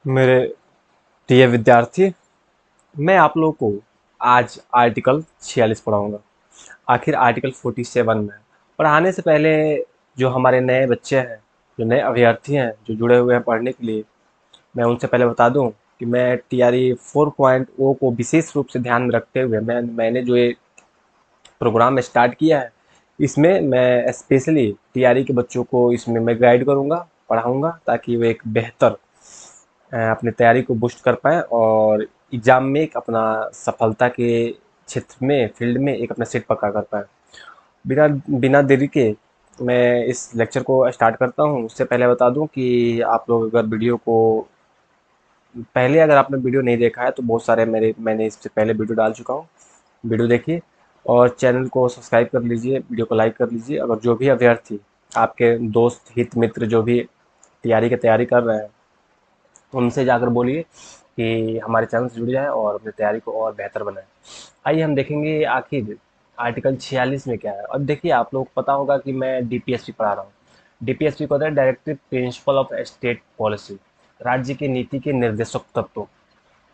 मेरे प्रिय विद्यार्थी, मैं आप लोगों को आज आर्टिकल 46 पढ़ाऊंगा। आखिर आर्टिकल 47 में पढ़ाने से पहले जो हमारे नए बच्चे हैं, जो नए अभ्यर्थी हैं, जो जुड़े हुए हैं पढ़ने के लिए, मैं उनसे पहले बता दूं कि मैं टीआरई 4.0 को विशेष रूप से ध्यान में रखते हुए मैंने जो ये प्रोग्राम स्टार्ट किया है, इसमें मैं स्पेशली टीआरई के बच्चों को इसमें मैं गाइड करूंगा, पढ़ाऊंगा, ताकि वो एक बेहतर अपनी तैयारी को बूस्ट कर पाएँ और एग्ज़ाम में एक अपना सफलता के क्षेत्र में, फील्ड में एक अपना सीट पक्का कर पाएँ। बिना बिना देरी के मैं इस लेक्चर को स्टार्ट करता हूँ। उससे पहले बता दूँ कि आप लोग अगर वीडियो को पहले अगर आपने वीडियो नहीं देखा है तो बहुत सारे मैंने इससे पहले वीडियो डाल चुका हूँ। वीडियो देखिए और चैनल को सब्सक्राइब कर लीजिए, वीडियो को लाइक कर लीजिए। अगर जो भी अभ्यर्थी, आपके दोस्त, हित मित्र जो भी तैयारी की तैयारी कर रहे हैं, उनसे जाकर बोलिए कि हमारे चैनल से जुड़ जाएँ और अपनी तैयारी को और बेहतर बनाएँ। आइए हम देखेंगे आखिर आर्टिकल 46 में क्या है। और देखिए, आप लोग को पता होगा कि मैं डीपीएसपी पढ़ा रहा हूँ। डीपीएसपी को होता है directive principle of state policy, राज्य की नीति के निर्देशक तत्वों।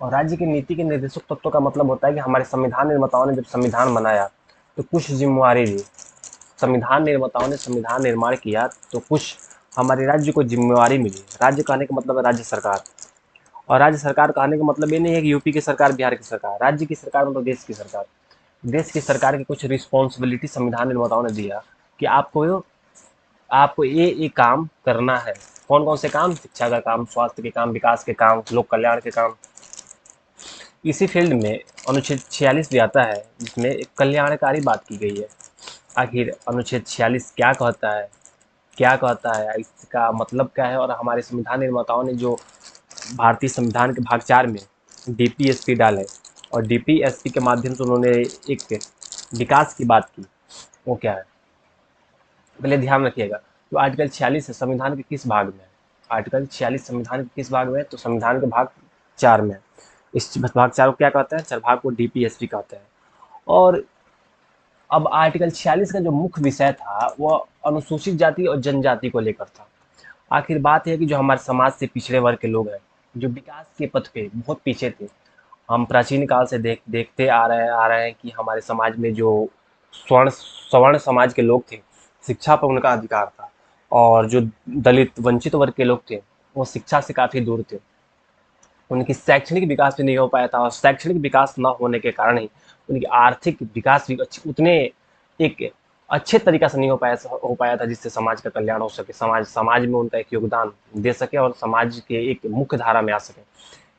और राज्य की नीति के निर्देशक तत्वों का मतलब होता है कि हमारे संविधान निर्माताओं ने जब संविधान बनाया तो कुछ जिम्मेवारी ली। संविधान निर्माताओं ने संविधान निर्माण किया तो कुछ हमारे राज्य को जिम्मेवारी मिली। राज्य कहने का मतलब है राज्य सरकार। और राज्य सरकार कहने का मतलब ये नहीं है कि यूपी की सरकार, बिहार की सरकार। राज्य की सरकार मतलब देश की सरकार। देश की सरकार की कुछ रिस्पॉन्सिबिलिटी संविधान निर्माताओं ने दिया कि आपको ये काम करना है। कौन कौन से काम? शिक्षा का काम, स्वास्थ्य के काम, विकास के काम, लोक कल्याण के काम। इसी फील्ड में अनुच्छेद 46 भी आता है, जिसमें एक कल्याणकारी बात की गई है। आखिर अनुच्छेद 46 क्या कहता है, क्या कहता है, इसका मतलब क्या है? और हमारे संविधान निर्माताओं ने जो भारतीय संविधान के भाग 4 में डीपीएसपी डाले और डीपीएसपी के माध्यम से उन्होंने एक विकास की बात की, वो क्या है? पहले ध्यान रखिएगा। तो आर्टिकल 46 है, संविधान के किस भाग में है? आर्टिकल 46 संविधान के किस भाग में है? तो संविधान के भाग 4 में। इस भाग 4 को क्या कहते हैं? चरभाग को डीपीएसपी कहते हैं। और अब आर्टिकल 46 का जो मुख्य विषय था वह अनुसूचित जाति और जनजाति को लेकर था। आखिर बात यह है कि जो हमारे समाज से पिछड़े वर्ग के लोग हैं, जो विकास के पथ पे बहुत पीछे थे। हम प्राचीन काल से देखते आ रहे हैं कि हमारे समाज में जो स्वर्ण सवर्ण समाज के लोग थे, शिक्षा पर उनका अधिकार था। और जो दलित वंचित वर्ग के लोग थे, वो शिक्षा से काफ़ी दूर थे। उनकी शैक्षणिक विकास भी नहीं हो पाया था और शैक्षणिक विकास न होने के कारण ही उनकी आर्थिक विकास भी उतने एक अच्छे तरीका से नहीं हो पाया था, जिससे समाज का कल्याण हो सके, समाज में उनका एक योगदान दे सके और समाज के एक मुख्य धारा में आ सके।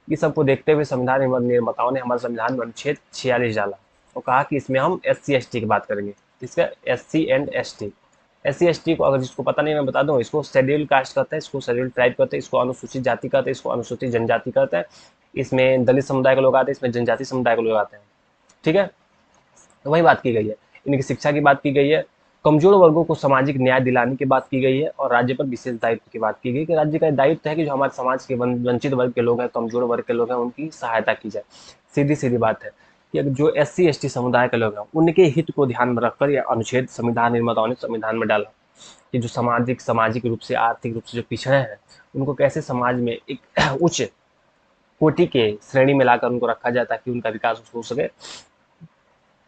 ये सबको देखते हुए संविधान निर्माताओं ने हमारे संविधान में अनुच्छेद 46 डाला और कहा कि इसमें हम SC ST की बात करेंगे। इसका SC and ST, SC ST को अगर जिसको पता नहीं मैं बता दूं, इसको शेड्यूल कास्ट कहते हैं, इसको शेड्यूल ट्राइब कहते हैं, इसको अनुसूचित जाति कहते हैं, इसको अनुसूचित जनजाति कहते हैं। इसमें दलित समुदाय के लोग आते हैं, इसमें जनजाति समुदाय के लोग आते हैं। ठीक है, तो वही बात की गई है। इनकी शिक्षा की बात की गई है, कमजोर वर्गों को सामाजिक न्याय दिलाने की बात की गई है और राज्य पर विशेष दायित्व की बात की गई कि राज्य का दायित्व है कि जो हमारे समाज के वंचित वर्ग के लोग हैं, कमजोर वर्ग के लोग हैं, उनकी सहायता की जाए। सीधी सीधी बात है कि जो SC ST समुदाय के लोग हैं, उनके हित को ध्यान में रखकर यह अनुच्छेद संविधान निर्माताओं ने संविधान में डाला कि जो सामाजिक रूप से, आर्थिक रूप से जो पिछड़े हैं, उनको कैसे समाज में एक उच्च कोटि के श्रेणी में लाकर उनको रखा जाए ताकि उनका विकास हो सके।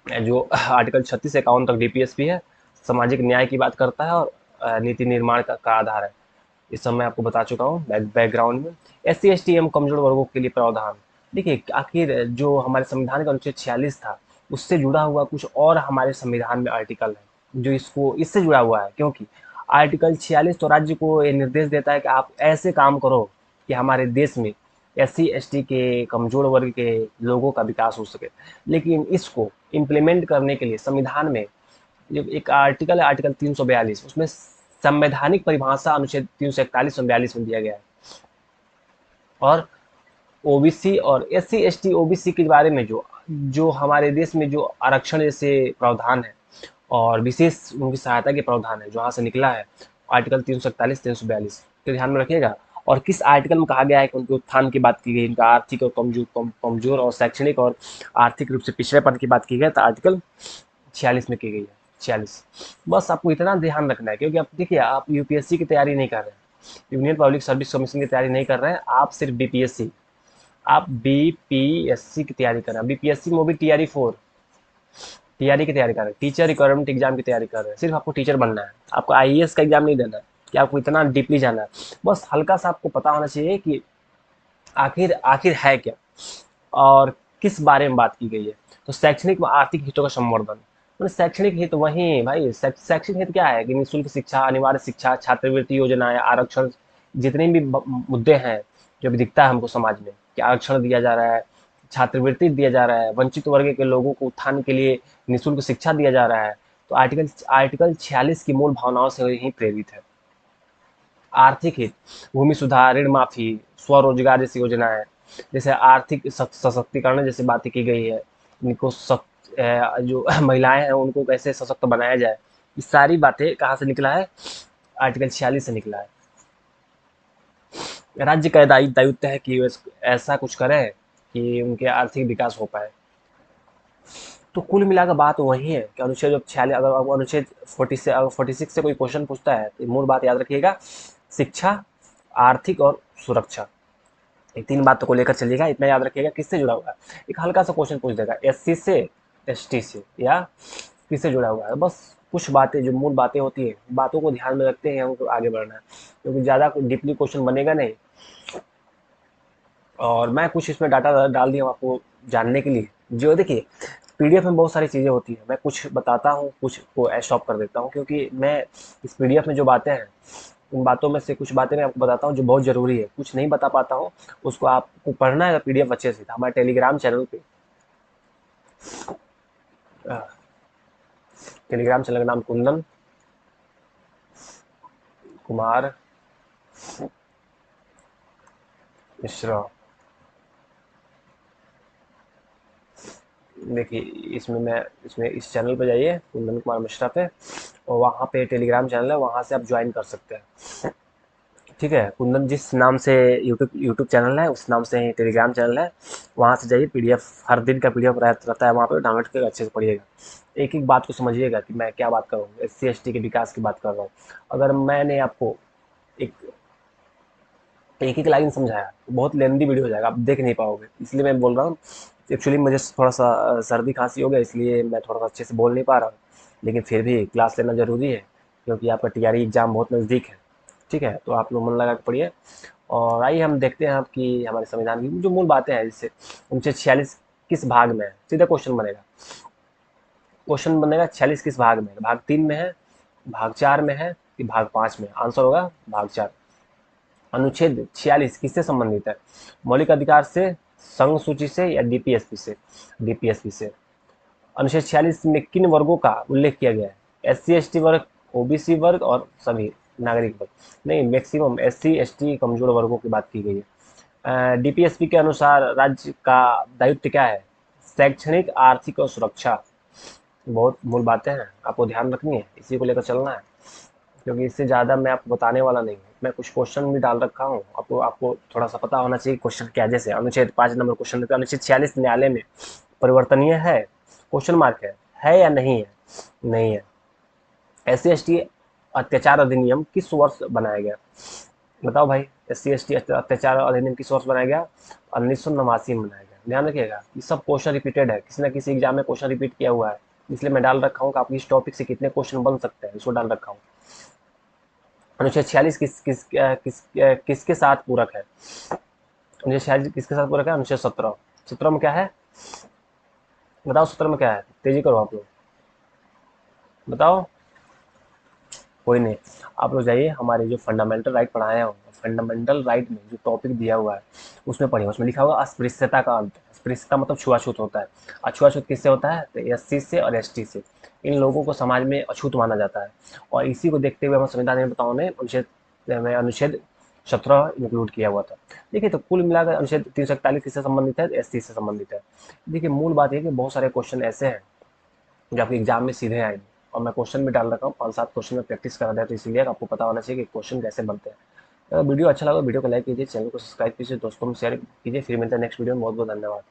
जो आर्टिकल 36 से 51 तक डीपीएसपी है, सामाजिक न्याय की बात करता है और नीति निर्माण का आधार है। इस सब मैं आपको बता चुका हूँ बैकग्राउंड में। SC ST एवं कमजोर वर्गों के लिए प्रावधान। देखिए, आखिर जो हमारे संविधान का अनुच्छेद 46 था, उससे जुड़ा हुआ कुछ और हमारे संविधान में आर्टिकल है जो इसको इससे जुड़ा हुआ है, क्योंकि आर्टिकल 46 तो राज्य को ये निर्देश देता है कि आप ऐसे काम करो कि हमारे देश में SC ST के, कमजोर वर्ग के लोगों का विकास हो सके। लेकिन इसको इम्प्लीमेंट करने के लिए संविधान में जो एक आर्टिकल है, आर्टिकल 342, उसमें संवैधानिक परिभाषा अनुच्छेद 341 और 42 में दिया गया है। और ओबीसी और SC ST OBC के बारे में जो जो हमारे देश में जो आरक्षण जैसे प्रावधान है और विशेष उनकी सहायता के प्रावधान है, जो यहाँ से निकला है, आर्टिकल 341 342, तो ध्यान में रखिएगा। और किस आर्टिकल में कहा गया है कि उनके उत्थान की बात की गई, उनका आर्थिक और कमजोर और शैक्षणिक और आर्थिक रूप से पिछड़ेपन की बात की गई, तो आर्टिकल 46 में की गई है। 46, बस आपको इतना ध्यान रखना है, क्योंकि आप देखिए, आप यूपीएससी की तैयारी नहीं कर रहे हैं, यूनियन पब्लिक सर्विस कमीशन की तैयारी नहीं कर रहे हैं, आप सिर्फ बीपीएससी, आप बीपीएससी की तैयारी कर रहे हैं, बीपीएससी में भी टीआरई 4 टीआरई की तैयारी कर रहे हैं, टीचर रिक्वायरमेंट एग्जाम की तैयारी कर रहे हैं, सिर्फ आपको टीचर बनना है, आपको आईएएस का एग्जाम नहीं देना है कि आपको इतना डीपली जाना है, बस हल्का सा आपको पता होना चाहिए कि आखिर आखिर है क्या और किस बारे में बात की गई है। तो शैक्षणिक व आर्थिक हितों का संवर्धन, मतलब शैक्षणिक हित वही भाई, शैक्षणिक हित क्या है कि निःशुल्क शिक्षा, अनिवार्य शिक्षा, छात्रवृत्ति योजनाएं, आरक्षण, जितने भी मुद्दे हैं जो भी दिखता है हमको समाज में कि आरक्षण दिया जा रहा है, छात्रवृत्ति दिया जा रहा है, वंचित वर्ग के लोगों को उत्थान के लिए निःशुल्क शिक्षा दिया जा रहा है, तो आर्टिकल आर्टिकल 46 की मूल भावनाओं से ही प्रेरित है। आर्थिक हित, भूमि सुधार, ऋण माफी, स्वरोजगार जैसी योजनाएं, जैसे आर्थिक सशक्तिकरण जैसे बातें की गई है, इनको जो महिलाएं हैं उनको कैसे सशक्त बनाया जाए, ये सारी बातें कहाँ से निकला है, आर्टिकल 46 से निकला है। राज्य का दायित्व है कि वे ऐसा कुछ करें कि उनके आर्थिक विकास हो पाए। तो कुल मिलाकर बात वही है कि अनुच्छेद 46, अगर आपको अनुच्छेद 46 से कोई क्वेश्चन पूछता है तो मूल बात याद रखिएगा, शिक्षा, आर्थिक और सुरक्षा, ये 3 बातों को लेकर चलिएगा, इतना याद रखिएगा। किससे जुड़ा हुआ है, एक हल्का सा क्वेश्चन पूछ देगा, एससी से, एसटी से, या किससे जुड़ा हुआ है, बस कुछ बातें जो मूल बातें होती है, बातों को ध्यान में रखते हैं हमको आगे बढ़ना है, क्योंकि ज़्यादा डीपली क्वेश्चन बनेगा नहीं। और मैं कुछ इसमें डाटा डाल दिया हूँ आपको जानने के लिए, जो देखिए पीडीएफ में बहुत सारी चीज़ें होती हैं, मैं कुछ बताता हूँ, कुछ को स्टॉप कर देता हूँ, क्योंकि मैं इस पीडीएफ में जो बातें हैं उन बातों में से कुछ बातें मैं आपको बताता हूँ जो बहुत ज़रूरी है, कुछ नहीं बता पाता हूँ, उसको आपको पढ़ना है पीडीएफ अच्छे से, हमारे टेलीग्राम चैनल पे, टेलीग्राम चैनल का नाम कुंदन कुमार मिश्रा। देखिए इसमें इस चैनल पे जाइए, कुंदन कुमार मिश्रा पे, और वहाँ पे टेलीग्राम चैनल है, वहाँ से आप ज्वाइन कर सकते हैं। ठीक है, कुंदन जिस नाम से यूट्यूब चैनल है उस नाम से ही टेलीग्राम चैनल है, वहाँ से जाइए, पीडीएफ हर दिन का पीडीएफ रहता है वहाँ पे, डाउनलोड करके अच्छे से पढ़िएगा, एक एक बात को समझिएगा कि मैं क्या बात कर रहा हूँ, एससी एसटी के विकास की बात कर रहा हूँ। अगर मैंने आपको एक एक एक लाइन समझाया तो बहुत लेंदी वीडियो हो जाएगा, आप देख नहीं पाओगे, इसलिए मैं बोल रहा हूँ। एक्चुअली मुझे थोड़ा सा सर्दी खांसी हो गया, इसलिए मैं थोड़ा सा अच्छे से बोल नहीं पा रहा हूँ, लेकिन फिर भी क्लास लेना ज़रूरी है, क्योंकि आपका टीआरई एग्ज़ाम बहुत नज़दीक है। ठीक है, तो आप लोग मन लगा के पढ़िए। और आइए हम देखते हैं आपकी हमारे संविधान की जो मूल बातें हैं, जिससे 46 किस भाग में है, सीधा क्वेश्चन बनेगा, क्वेश्चन बनेगा 46 किस भाग में है, भाग 3 में है, भाग 4 में है कि भाग 5 में, आंसर होगा भाग 4। अनुच्छेद 46 किससे संबंधित है, मौलिक अधिकार से, संघ सूची से, या डीपीएसपी से। अनुच्छेद 46 में किन वर्गों का उल्लेख किया गया है, एससी एसटी वर्ग, ओबीसी वर्ग और सभी नागरिक वर्ग, नहीं मैक्सिमम एससी एसटी कमजोर वर्गों की बात की गई है। डीपीएसपी के अनुसार राज्य का दायित्व क्या है, शैक्षणिक, आर्थिक और सुरक्षा, बहुत मूल बातें हैं, आपको ध्यान रखनी है, इसी को लेकर चलना है, क्योंकि इससे ज़्यादा मैं आपको बताने वाला नहीं हूँ, मैं कुछ क्वेश्चन भी डाल रखा हूँ, आपको आपको थोड़ा सा पता होना चाहिए क्वेश्चन क्या, जैसे अनुच्छेद 5 नंबर क्वेश्चन, अनुच्छेद 46 न्यायालय में परिवर्तनीय है, क्वेश्चन मार्क है या नहीं है, नहीं है। एस सी एस टी अत्याचार अधिनियम किस वर्ष बनाया गया, बताओ भाई, एस सी एस टी अत्याचार अधिनियम किस वर्ष बनाया गया, 1989 में बनाया गया। ध्यान रखिएगा, ये सब क्वेश्चन रिपीटेड है, किसी ना किसी एग्जाम में क्वेश्चन रिपीट किया हुआ है, इसलिए मैं डाल रखा हूँ कि आपकी इस टॉपिक से कितने क्वेश्चन बन सकते हैं, इसको डाल रखा हूँ। अनुच्छेद 46 किसके साथ पूरक है, अनुच्छेद 46 किसके साथ पूरक है, अनुच्छेद 17, 17 में क्या है, बताओ 17 में क्या है, तेजी करो आप लोग, बताओ, कोई नहीं, आप लोग जाइए, हमारे जो फंडामेंटल राइट पढ़ाए हैं, फंडामेंटल राइट में जो टॉपिक दिया हुआ है उसमें पढ़िए, उसमें लिखा होगा अस्पृश्यता का अंत, अस्पृश्यता मतलब छुआछूत होता है, अछुआछूत किससे होता है, तो एससी से और एसटी से, इन लोगों को समाज में अछूत माना जाता है, और इसी को देखते हुए हमारे संविधान निर्माताओं ने अनुच्छेद 17 इंक्लूड किया हुआ था। देखिए, तो कुल मिलाकर अनुच्छेद 341 किससे संबंधित है, एससी से संबंधित है। देखिए, मूल बात यह कि बहुत सारे क्वेश्चन ऐसे हैं जो आपके एग्जाम में सीधे आएंगे, और मैं क्वेश्चन भी डाल रखा हूँ, 5-7 क्वेश्चन में प्रैक्टिस करा दिया, तो इसलिए आपको पता होना चाहिए कि क्वेश्चन कैसे बनते हैं। अगर वीडियो अच्छा लगा वीडियो को लाइक कीजिए, चैनल को सब्सक्राइब कीजिए, दोस्तों में शेयर कीजिए, फिर मिलते हैं नेक्स्ट वीडियो में, बहुत बहुत धन्यवाद।